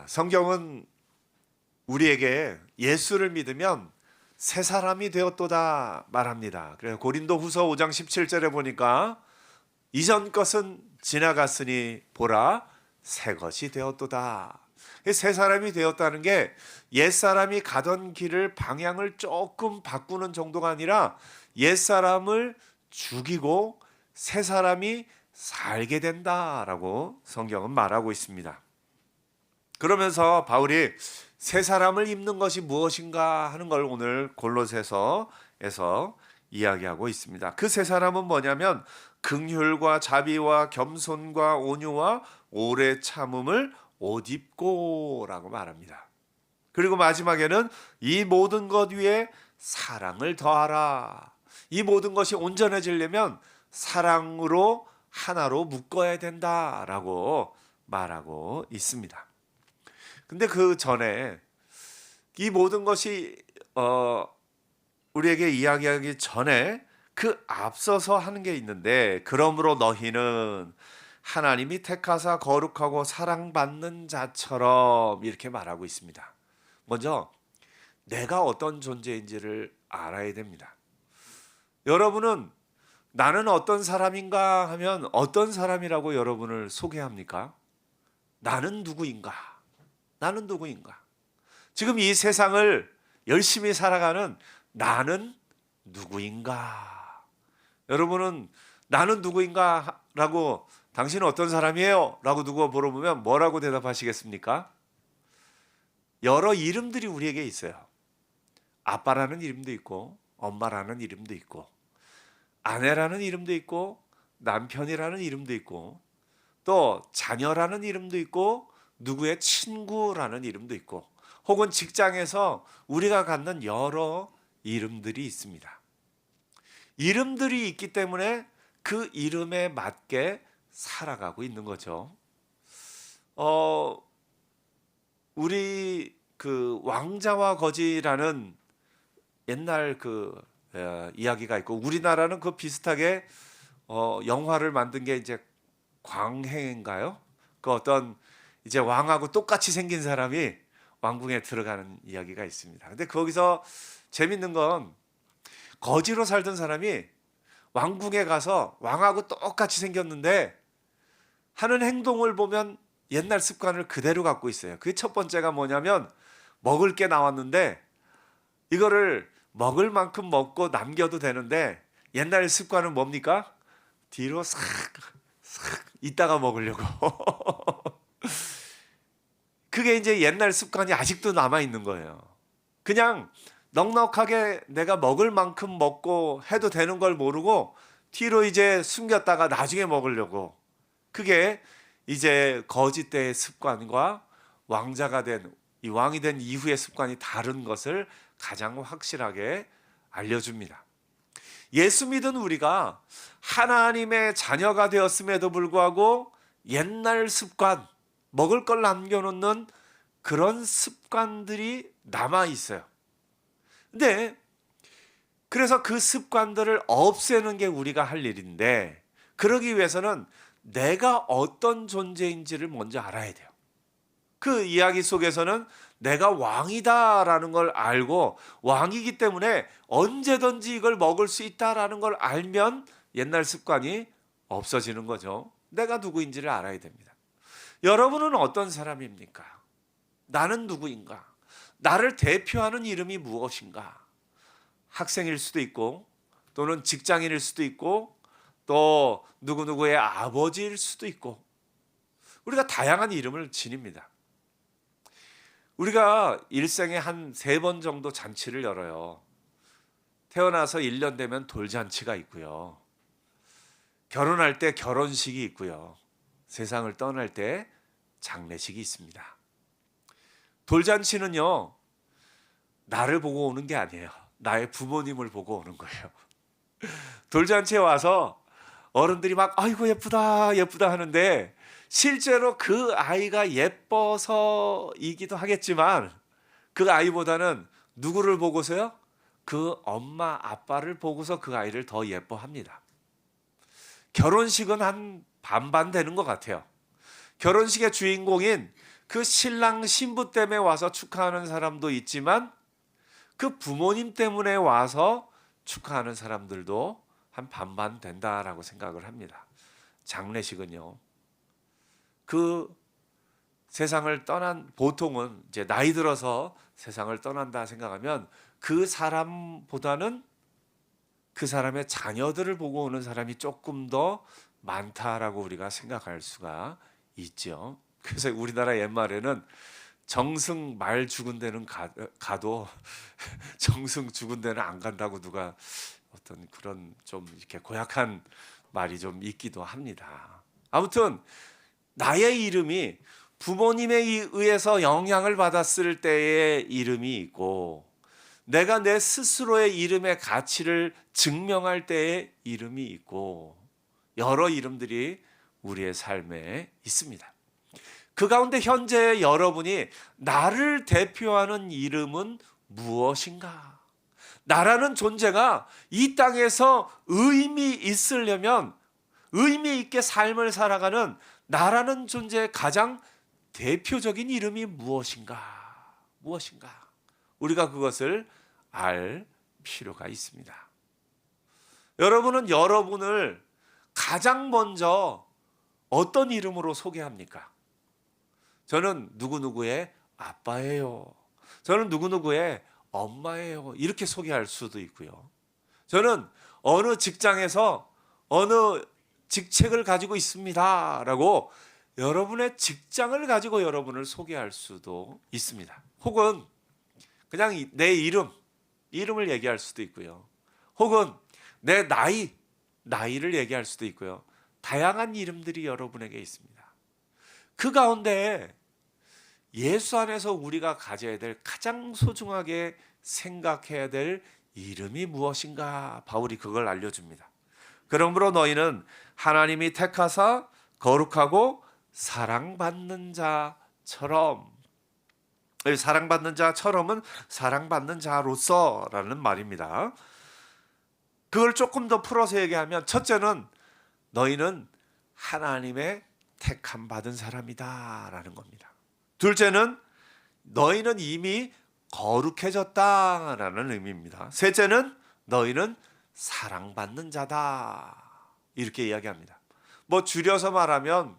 성경은 우리에게 예수를 믿으면 새 사람이 되었도다 말합니다. 그래서 고린도후서 5장 17절에 보니까 이전 것은 지나갔으니 보라 새 것이 되었도다. 새 사람이 되었다는 게 옛사람이 가던 길을 방향을 조금 바꾸는 정도가 아니라 옛사람을 죽이고 새 사람이 살게 된다라고 성경은 말하고 있습니다. 그러면서 바울이 새 사람을 입는 것이 무엇인가 하는 걸 오늘 골로새서에서 이야기하고 있습니다. 그 새 사람은 뭐냐면 긍휼과 자비와 겸손과 온유와 오래 참음을 옷 입고라고 말합니다. 그리고 마지막에는 이 모든 것 위에 사랑을 더하라. 이 모든 것이 온전해지려면 사랑으로 하나로 묶어야 된다라고 말하고 있습니다. 근데 그 전에 이 모든 것이 우리에게 이야기하기 전에 그 앞서서 하는 게 있는데, 그러므로 너희는 하나님이 택하사 거룩하고 사랑받는 자처럼 이렇게 말하고 있습니다. 먼저 내가 어떤 존재인지를 알아야 됩니다. 여러분은 나는 어떤 사람인가 하면 어떤 사람이라고 여러분을 소개합니까? 나는 누구인가? 나는 누구인가? 지금 이 세상을 열심히 살아가는 나는 누구인가? 여러분은 나는 누구인가? 라고 당신은 어떤 사람이에요? 라고 누구 물어보면 뭐라고 대답하시겠습니까? 여러 이름들이 우리에게 있어요. 아빠라는 이름도 있고, 엄마라는 이름도 있고, 아내라는 이름도 있고, 남편이라는 이름도 있고, 또 자녀라는 이름도 있고, 누구의 친구라는 이름도 있고, 혹은 직장에서 우리가 갖는 여러 이름들이 있습니다. 이름들이 있기 때문에 그 이름에 맞게 살아가고 있는 거죠. 우리 그 왕자와 거지라는 옛날 이야기가 있고, 우리나라는 그 비슷하게 영화를 만든 게 이제 광해인가요? 그 어떤 이제 왕하고 똑같이 생긴 사람이 왕궁에 들어가는 이야기가 있습니다. 근데 거기서 재밌는 건 거지로 살던 사람이 왕궁에 가서 왕하고 똑같이 생겼는데 하는 행동을 보면 옛날 습관을 그대로 갖고 있어요. 그게 첫 번째가 뭐냐면, 먹을 게 나왔는데 이거를 먹을 만큼 먹고 남겨도 되는데 옛날 습관은 뭡니까? 뒤로 싹 이따가 먹으려고. 그게 이제 옛날 습관이 아직도 남아 있는 거예요. 그냥 넉넉하게 내가 먹을 만큼 먹고 해도 되는 걸 모르고 뒤로 이제 숨겼다가 나중에 먹으려고. 그게 이제 거지 때의 습관과 왕자가 된, 이 왕이 된 이후의 습관이 다른 것을 가장 확실하게 알려줍니다. 예수 믿은 우리가 하나님의 자녀가 되었음에도 불구하고 옛날 습관, 먹을 걸 남겨놓는 그런 습관들이 남아 있어요. 근데 그래서 그 습관들을 없애는 게 우리가 할 일인데, 그러기 위해서는 내가 어떤 존재인지를 먼저 알아야 돼요. 그 이야기 속에서는 내가 왕이다라는 걸 알고, 왕이기 때문에 언제든지 이걸 먹을 수 있다라는 걸 알면 옛날 습관이 없어지는 거죠. 내가 누구인지를 알아야 됩니다. 여러분은 어떤 사람입니까? 나는 누구인가? 나를 대표하는 이름이 무엇인가? 학생일 수도 있고, 또는 직장인일 수도 있고, 또 누구누구의 아버지일 수도 있고, 우리가 다양한 이름을 지닙니다. 우리가 일생에 한 3번 정도 잔치를 열어요. 태어나서 1년 되면 돌잔치가 있고요. 결혼할 때 결혼식이 있고요. 세상을 떠날 때 장례식이 있습니다. 돌잔치는요, 나를 보고 오는 게 아니에요. 나의 부모님을 보고 오는 거예요. 돌잔치에 와서 어른들이 막 아이고 예쁘다 예쁘다 하는데, 실제로 그 아이가 예뻐서이기도 하겠지만 그 아이보다는 누구를 보고서요? 그 엄마 아빠를 보고서 그 아이를 더 예뻐합니다. 결혼식은 한 반반 되는 것 같아요. 결혼식의 주인공인 그 신랑 신부 때문에 와서 축하하는 사람도 있지만 그 부모님 때문에 와서 축하하는 사람들도 한 반반 된다라고 생각을 합니다. 장례식은요. 그 세상을 떠난 보통은 이제 나이 들어서 세상을 떠난다 생각하면 그 사람보다는 그 사람의 자녀들을 보고 오는 사람이 조금 더 많다라고 우리가 생각할 수가 있죠. 그래서 우리나라 옛말에는 정승 말 죽은 데는 가도 정승 죽은 데는 안 간다고 누가 어떤 그런 좀 이렇게 고약한 말이 좀 있기도 합니다. 아무튼 나의 이름이 부모님에 의해서 영향을 받았을 때의 이름이 있고 내가 내 스스로의 이름의 가치를 증명할 때의 이름이 있고 여러 이름들이 우리의 삶에 있습니다. 그 가운데 현재 여러분이 나를 대표하는 이름은 무엇인가? 나라는 존재가 이 땅에서 의미 있으려면 의미 있게 삶을 살아가는 나라는 존재의 가장 대표적인 이름이 무엇인가? 무엇인가? 우리가 그것을 알 필요가 있습니다. 여러분은 여러분을 가장 먼저 어떤 이름으로 소개합니까? 저는 누구누구의 아빠예요. 저는 누구누구의 엄마예요. 이렇게 소개할 수도 있고요. 저는 어느 직장에서 어느 직책을 가지고 있습니다. 라고 여러분의 직장을 가지고 여러분을 소개할 수도 있습니다. 혹은 그냥 내 이름을 얘기할 수도 있고요. 혹은 내 나이를 얘기할 수도 있고요. 다양한 이름들이 여러분에게 있습니다. 그 가운데 예수 안에서 우리가 가져야 될 가장 소중하게 생각해야 될 이름이 무엇인가? 바울이 그걸 알려줍니다. 그러므로 너희는 하나님이 택하사 거룩하고 사랑받는 자처럼, 사랑받는 자처럼은 사랑받는 자로서라는 말입니다. 그걸 조금 더 풀어서 얘기하면 첫째는 너희는 하나님의 택함 받은 사람이다라는 겁니다. 둘째는 너희는 이미 거룩해졌다라는 의미입니다. 셋째는 너희는 사랑받는 자다 이렇게 이야기합니다. 뭐 줄여서 말하면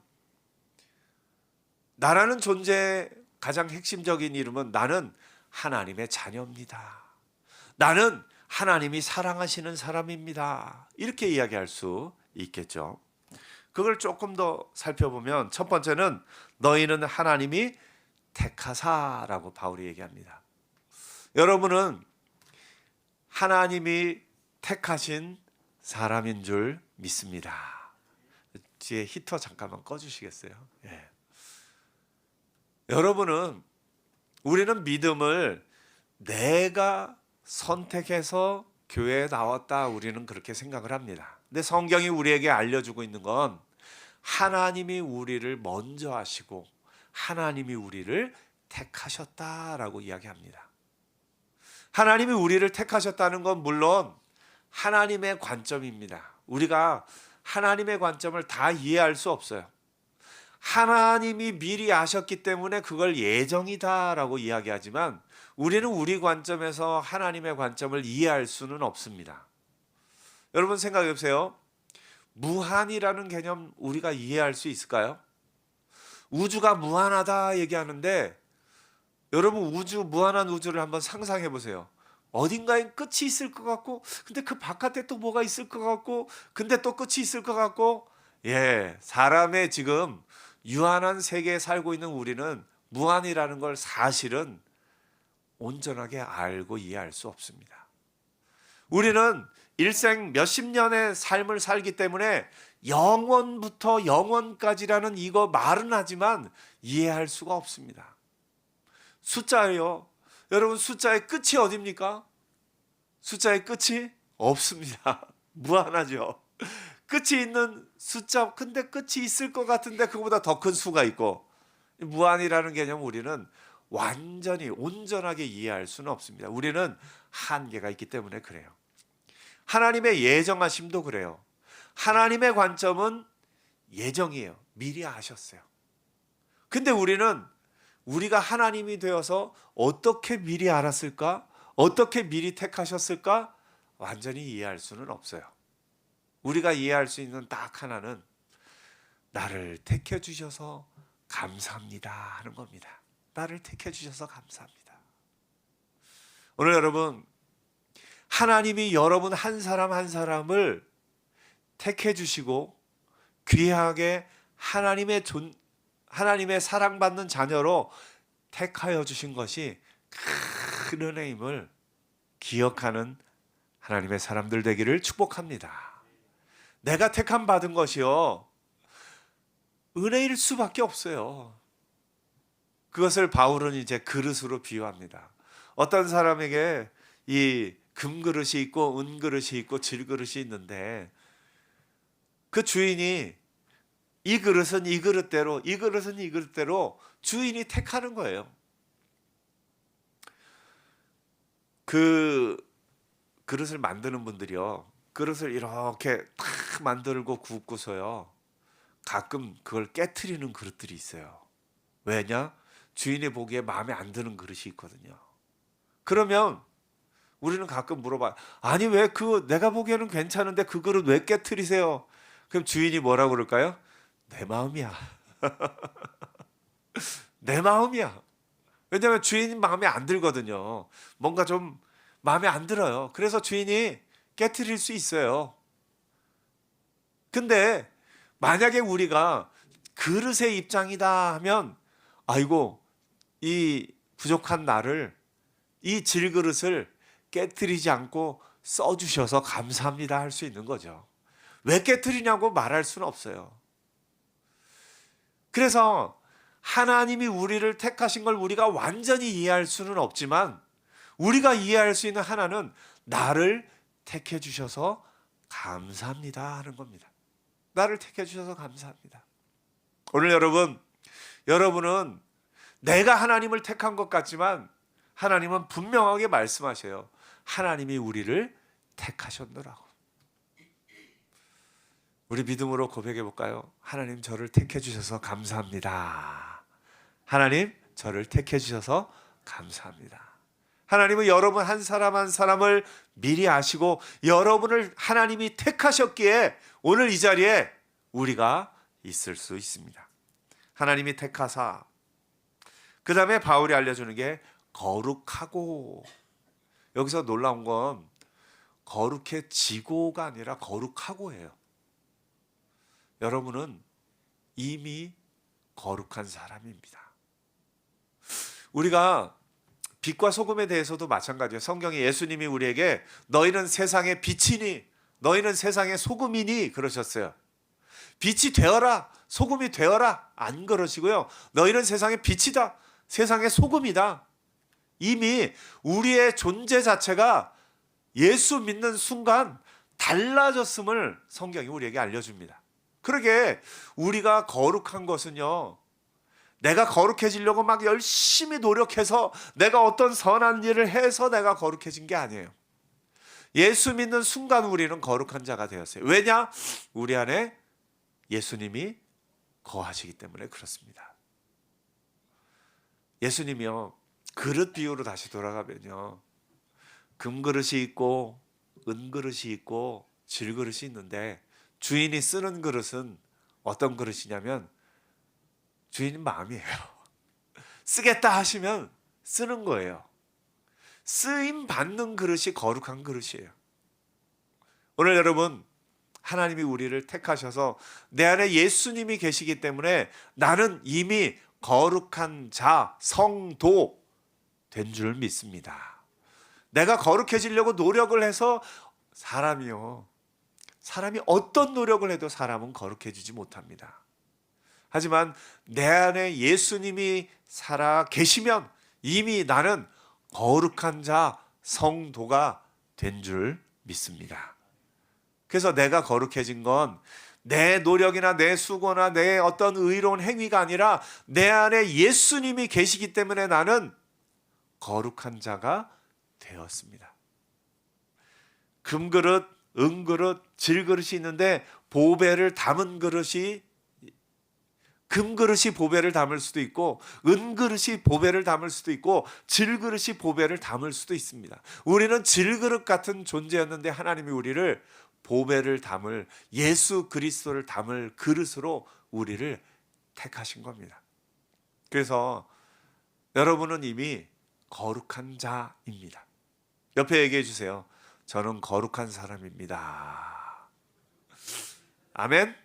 나라는 존재의 가장 핵심적인 이름은 나는 하나님의 자녀입니다. 나는 하나님이 사랑하시는 사람입니다. 이렇게 이야기할 수 있겠죠. 그걸 조금 더 살펴보면 첫 번째는 너희는 하나님이 택하사라고 바울이 얘기합니다. 여러분은 하나님이 택하신 사람인 줄 믿습니다. 뒤에 히터 잠깐만 꺼주시겠어요? 예. 우리는 믿음을 내가 선택해서 교회에 나왔다 우리는 그렇게 생각을 합니다. 근데 성경이 우리에게 알려주고 있는 건 하나님이 우리를 먼저 하시고 하나님이 우리를 택하셨다라고 이야기합니다. 하나님이 우리를 택하셨다는 건 물론 하나님의 관점입니다. 우리가 하나님의 관점을 다 이해할 수 없어요. 하나님이 미리 아셨기 때문에 그걸 예정이다라고 이야기하지만 우리는 우리 관점에서 하나님의 관점을 이해할 수는 없습니다. 여러분 생각해 보세요. 무한이라는 개념 우리가 이해할 수 있을까요? 우주가 무한하다 얘기하는데 여러분 무한한 우주를 한번 상상해 보세요. 어딘가에 끝이 있을 것 같고 근데 그 바깥에 또 뭐가 있을 것 같고 근데 또 끝이 있을 것 같고 사람의 지금 유한한 세계에 살고 있는 우리는 무한이라는 걸 사실은 온전하게 알고 이해할 수 없습니다. 우리는 일생 몇십 년의 삶을 살기 때문에 영원부터 영원까지라는 이거 말은 하지만 이해할 수가 없습니다. 숫자예요. 여러분 숫자의 끝이 어디입니까? 숫자의 끝이 없습니다. 무한하죠. 끝이 있는 숫자 근데 끝이 있을 것 같은데 그거보다 더 큰 수가 있고 무한이라는 개념 우리는 완전히 온전하게 이해할 수는 없습니다. 우리는 한계가 있기 때문에 그래요. 하나님의 예정하심도 그래요. 하나님의 관점은 예정이에요. 미리 아셨어요. 근데 우리는 우리가 하나님이 되어서 어떻게 미리 알았을까? 어떻게 미리 택하셨을까? 완전히 이해할 수는 없어요. 우리가 이해할 수 있는 딱 하나는 나를 택해 주셔서 감사합니다 하는 겁니다. 나를 택해 주셔서 감사합니다. 오늘 여러분, 하나님이 여러분 한 사람 한 사람을 택해 주시고 귀하게 하나님의 사랑받는 자녀로 택하여 주신 것이 큰 은혜임을 기억하는 하나님의 사람들 되기를 축복합니다. 내가 택함 받은 것이요, 은혜일 수밖에 없어요. 그것을 바울은 이제 그릇으로 비유합니다. 어떤 사람에게 이 금그릇이 있고 은그릇이 있고 질그릇이 있는데 그 주인이 이 그릇은 이 그릇대로, 이 그릇은 이 그릇대로 주인이 택하는 거예요. 그 그릇을 만드는 분들이요, 그릇을 이렇게 탁 만들고 굽고서요, 가끔 그걸 깨트리는 그릇들이 있어요. 왜냐? 주인이 보기에 마음에 안 드는 그릇이 있거든요. 그러면 우리는 가끔 물어봐요. 아니 왜 내가 보기에는 괜찮은데 그 그릇 왜 깨트리세요? 그럼 주인이 뭐라고 그럴까요? 내 마음이야. 내 마음이야. 왜냐하면 주인 마음에 안 들거든요. 뭔가 좀 마음에 안 들어요. 그래서 주인이 깨트릴 수 있어요. 근데 만약에 우리가 그릇의 입장이다 하면, 아이고, 이 부족한 나를, 이 질그릇을 깨트리지 않고 써주셔서 감사합니다 할 수 있는 거죠. 왜 깨트리냐고 말할 수는 없어요. 그래서 하나님이 우리를 택하신 걸 우리가 완전히 이해할 수는 없지만, 우리가 이해할 수 있는 하나는 나를 택해 주셔서 감사합니다 하는 겁니다. 나를 택해 주셔서 감사합니다. 오늘 여러분은 내가 하나님을 택한 것 같지만 하나님은 분명하게 말씀하셔요. 하나님이 우리를 택하셨노라고. 우리 믿음으로 고백해 볼까요? 하나님, 저를 택해 주셔서 감사합니다. 하나님, 저를 택해 주셔서 감사합니다. 하나님은 여러분 한 사람 한 사람을 미리 아시고 여러분을 하나님이 택하셨기에 오늘 이 자리에 우리가 있을 수 있습니다. 하나님이 택하사, 그 다음에 바울이 알려주는 게 거룩하고, 여기서 놀라운 건 거룩해지고가 아니라 거룩하고예요. 여러분은 이미 거룩한 사람입니다. 우리가 빛과 소금에 대해서도 마찬가지예요. 성경에 예수님이 우리에게 너희는 세상의 빛이니 너희는 세상의 소금이니 그러셨어요. 빛이 되어라, 소금이 되어라, 안 그러시고요. 너희는 세상의 빛이다, 세상의 소금이다. 이미 우리의 존재 자체가 예수 믿는 순간 달라졌음을 성경이 우리에게 알려줍니다. 그러게 우리가 거룩한 것은요, 내가 거룩해지려고 막 열심히 노력해서 내가 어떤 선한 일을 해서 내가 거룩해진 게 아니에요. 예수 믿는 순간 우리는 거룩한 자가 되었어요. 왜냐? 우리 안에 예수님이 거하시기 때문에 그렇습니다. 예수님이요, 그릇 비유로 다시 돌아가면요, 금그릇이 있고 은그릇이 있고 질그릇이 있는데 주인이 쓰는 그릇은 어떤 그릇이냐면 주인 마음이에요. 쓰겠다 하시면 쓰는 거예요. 쓰임 받는 그릇이 거룩한 그릇이에요. 오늘 여러분, 하나님이 우리를 택하셔서 내 안에 예수님이 계시기 때문에 나는 이미 거룩한 자, 성도 된 줄 믿습니다. 내가 거룩해지려고 노력을 해서 사람이 어떤 노력을 해도 사람은 거룩해지지 못합니다. 하지만 내 안에 예수님이 살아 계시면 이미 나는 거룩한 자, 성도가 된 줄 믿습니다. 그래서 내가 거룩해진 건 내 노력이나 내 수고나 내 어떤 의로운 행위가 아니라 내 안에 예수님이 계시기 때문에 나는 거룩한 자가 되었습니다. 금그릇, 은그릇, 질그릇이 있는데 보배를 담은 그릇이 금그릇이 보배를 담을 수도 있고 은그릇이 보배를 담을 수도 있고 질그릇이 보배를 담을 수도 있습니다. 우리는 질그릇 같은 존재였는데 하나님이 우리를 보배를 담을 예수 그리스도를 담을 그릇으로 우리를 택하신 겁니다. 그래서 여러분은 이미 거룩한 자입니다. 옆에 얘기해 주세요. 저는 거룩한 사람입니다. 아멘.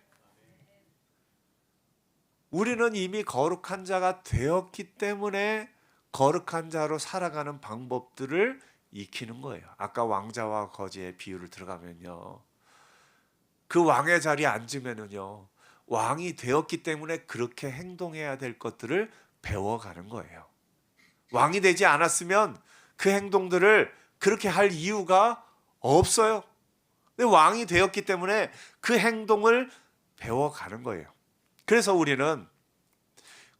우리는 이미 거룩한 자가 되었기 때문에 거룩한 자로 살아가는 방법들을 익히는 거예요. 아까 왕자와 거지의 비유를 들어가면요, 그 왕의 자리에 앉으면은요, 왕이 되었기 때문에 그렇게 행동해야 될 것들을 배워가는 거예요. 왕이 되지 않았으면 그 행동들을 그렇게 할 이유가 없어요. 근데 왕이 되었기 때문에 그 행동을 배워가는 거예요. 그래서 우리는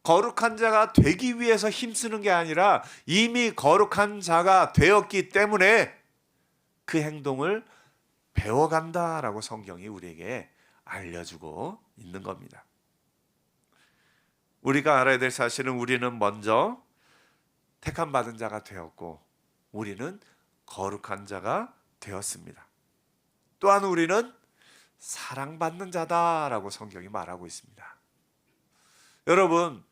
거룩한 자가 되기 위해서 힘쓰는 게 아니라 이미 거룩한 자가 되었기 때문에 그 행동을 배워간다라고 성경이 우리에게 알려주고 있는 겁니다. 우리가 알아야 될 사실은 우리는 먼저 택함 받은 자가 되었고 우리는 거룩한 자가 되었습니다. 또한 우리는 사랑받는 자다라고 성경이 말하고 있습니다. 여러분,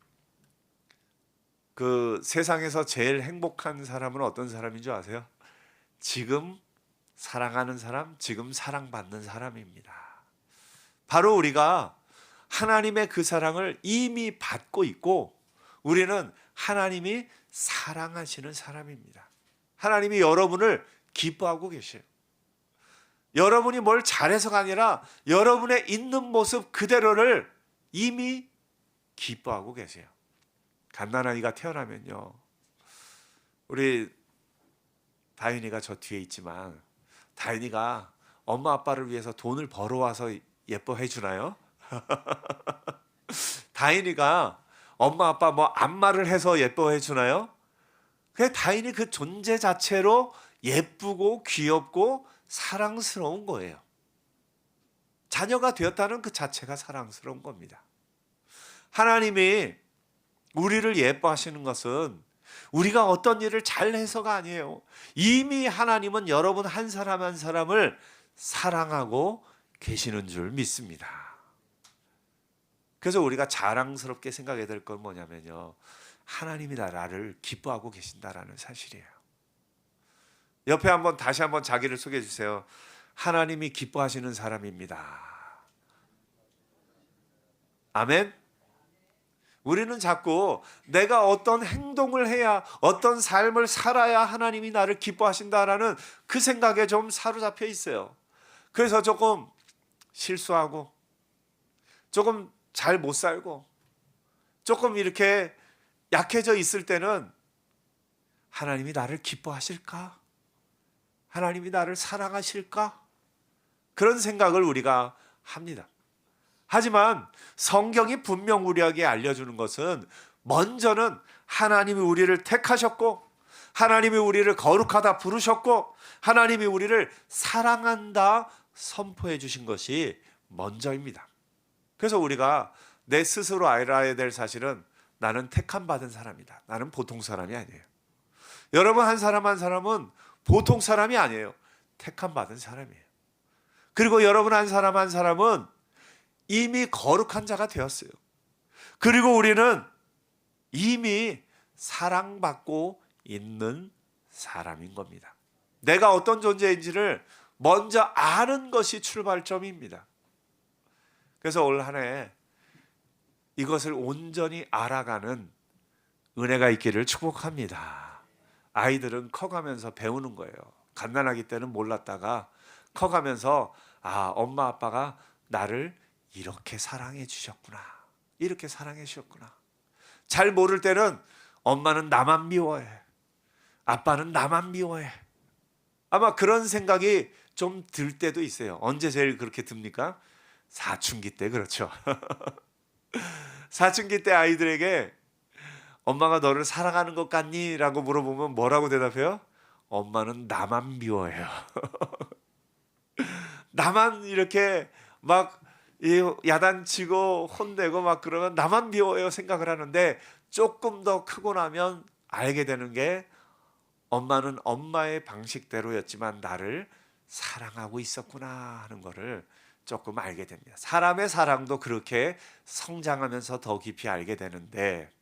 그 세상에서 제일 행복한 사람은 어떤 사람인 줄 아세요? 지금 사랑하는 사람, 지금 사랑받는 사람입니다. 바로 우리가 하나님의 그 사랑을 이미 받고 있고 우리는 하나님이 사랑하시는 사람입니다. 하나님이 여러분을 기뻐하고 계세요. 여러분이 뭘 잘해서가 아니라 여러분의 있는 모습 그대로를 이미 기뻐하고 계세요. 갓난아이가 태어나면요, 우리 다인이가 저 뒤에 있지만 다인이가 엄마 아빠를 위해서 돈을 벌어와서 예뻐해 주나요? 다인이가 엄마 아빠 뭐 안마를 해서 예뻐해 주나요? 그냥 다인이 그 존재 자체로 예쁘고 귀엽고 사랑스러운 거예요. 자녀가 되었다는 그 자체가 사랑스러운 겁니다. 하나님이 우리를 예뻐하시는 것은 우리가 어떤 일을 잘해서가 아니에요. 이미 하나님은 여러분 한 사람 한 사람을 사랑하고 계시는 줄 믿습니다. 그래서 우리가 자랑스럽게 생각해야 될 건 뭐냐면요, 하나님이 나를 기뻐하고 계신다라는 사실이에요. 옆에 다시 한번 자기를 소개해 주세요. 하나님이 기뻐하시는 사람입니다. 아멘. 우리는 자꾸 내가 어떤 행동을 해야, 어떤 삶을 살아야 하나님이 나를 기뻐하신다라는 그 생각에 좀 사로잡혀 있어요. 그래서 조금 실수하고 조금 잘 못 살고 조금 이렇게 약해져 있을 때는 하나님이 나를 기뻐하실까? 하나님이 나를 사랑하실까? 그런 생각을 우리가 합니다. 하지만 성경이 분명 우리에게 알려주는 것은 먼저는 하나님이 우리를 택하셨고 하나님이 우리를 거룩하다 부르셨고 하나님이 우리를 사랑한다 선포해 주신 것이 먼저입니다. 그래서 우리가 내 스스로 알아야 될 사실은 나는 택함 받은 사람이다. 나는 보통 사람이 아니에요. 여러분 한 사람 한 사람은 보통 사람이 아니에요. 택함 받은 사람이에요. 그리고 여러분 한 사람 한 사람은 이미 거룩한 자가 되었어요. 그리고 우리는 이미 사랑받고 있는 사람인 겁니다. 내가 어떤 존재인지를 먼저 아는 것이 출발점입니다. 그래서 올 한 해 이것을 온전히 알아가는 은혜가 있기를 축복합니다. 아이들은 커가면서 배우는 거예요. 갓난아기 때는 몰랐다가 커가면서 엄마 아빠가 나를 이렇게 사랑해 주셨구나. 이렇게 사랑해 주셨구나. 잘 모를 때는 엄마는 나만 미워해. 아빠는 나만 미워해. 아마 그런 생각이 좀 들 때도 있어요. 언제 제일 그렇게 듭니까? 사춘기 때 그렇죠. 사춘기 때 아이들에게 엄마가 너를 사랑하는 것 같니? 라고 물어보면 뭐라고 대답해요? 엄마는 나만 미워해요. 나만 이렇게 막 이 야단치고 혼내고 막 그러면 나만 미워요 생각을 하는데, 조금 더 크고 나면 알게 되는 게 엄마는 엄마의 방식대로였지만 나를 사랑하고 있었구나 하는 거를 조금 알게 됩니다. 사람의 사랑도 그렇게 성장하면서 더 깊이 알게 되는데,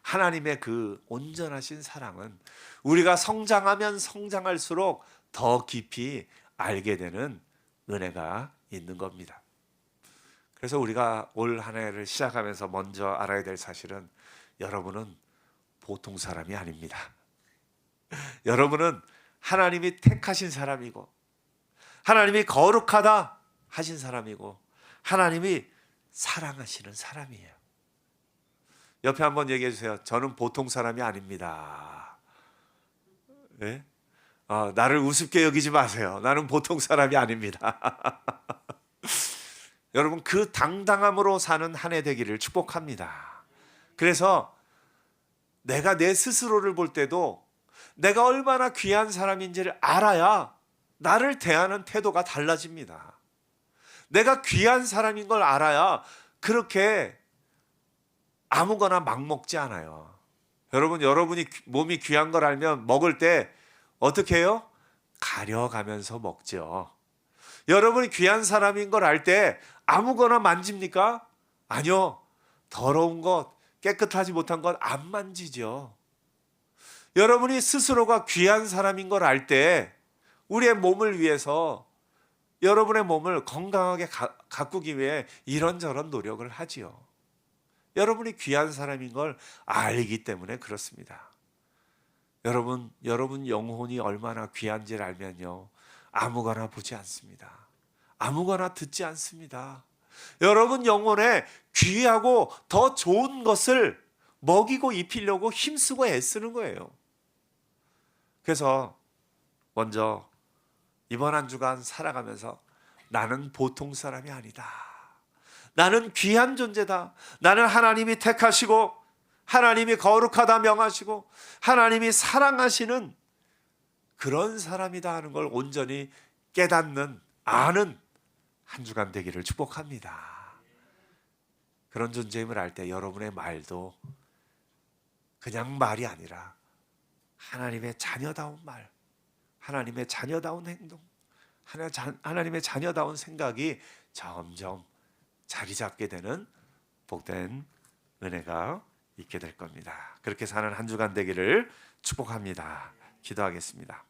하나님의 그 온전하신 사랑은 우리가 성장하면 성장할수록 더 깊이 알게 되는 은혜가 있는 겁니다. 그래서 우리가 올 한 해를 시작하면서 먼저 알아야 될 사실은, 여러분은 보통 사람이 아닙니다. 여러분은 하나님이 택하신 사람이고, 하나님이 거룩하다 하신 사람이고, 하나님이 사랑하시는 사람이에요. 옆에 한번 얘기해 주세요. 저는 보통 사람이 아닙니다. 네? 나를 우습게 여기지 마세요. 나는 보통 사람이 아닙니다. 여러분, 그 당당함으로 사는 한 해 되기를 축복합니다. 그래서 내가 내 스스로를 볼 때도 내가 얼마나 귀한 사람인지를 알아야 나를 대하는 태도가 달라집니다. 내가 귀한 사람인 걸 알아야 그렇게 아무거나 막 먹지 않아요. 여러분이 몸이 귀한 걸 알면 먹을 때 어떻게 해요? 가려가면서 먹죠. 여러분이 귀한 사람인 걸 알 때 아무거나 만집니까? 아니요. 더러운 것, 깨끗하지 못한 것 안 만지죠. 여러분이 스스로가 귀한 사람인 걸 알 때 우리의 몸을 위해서, 여러분의 몸을 건강하게 가꾸기 위해 이런저런 노력을 하지요. 여러분이 귀한 사람인 걸 알기 때문에 그렇습니다. 여러분 영혼이 얼마나 귀한지를 알면요, 아무거나 보지 않습니다. 아무거나 듣지 않습니다. 여러분 영혼에 귀하고 더 좋은 것을 먹이고 입히려고 힘쓰고 애쓰는 거예요. 그래서 먼저 이번 한 주간 살아가면서 나는 보통 사람이 아니다. 나는 귀한 존재다. 나는 하나님이 택하시고 하나님이 거룩하다 명하시고 하나님이 사랑하시는 그런 사람이다 하는 걸 온전히 깨닫는, 아는 한 주간 되기를 축복합니다. 그런 존재임을 알 때 여러분의 말도 그냥 말이 아니라 하나님의 자녀다운 말, 하나님의 자녀다운 행동, 하나님의 자녀다운 생각이 점점 자리 잡게 되는 복된 은혜가 있게 될 겁니다. 그렇게 사는 한 주간 되기를 축복합니다. 기도하겠습니다.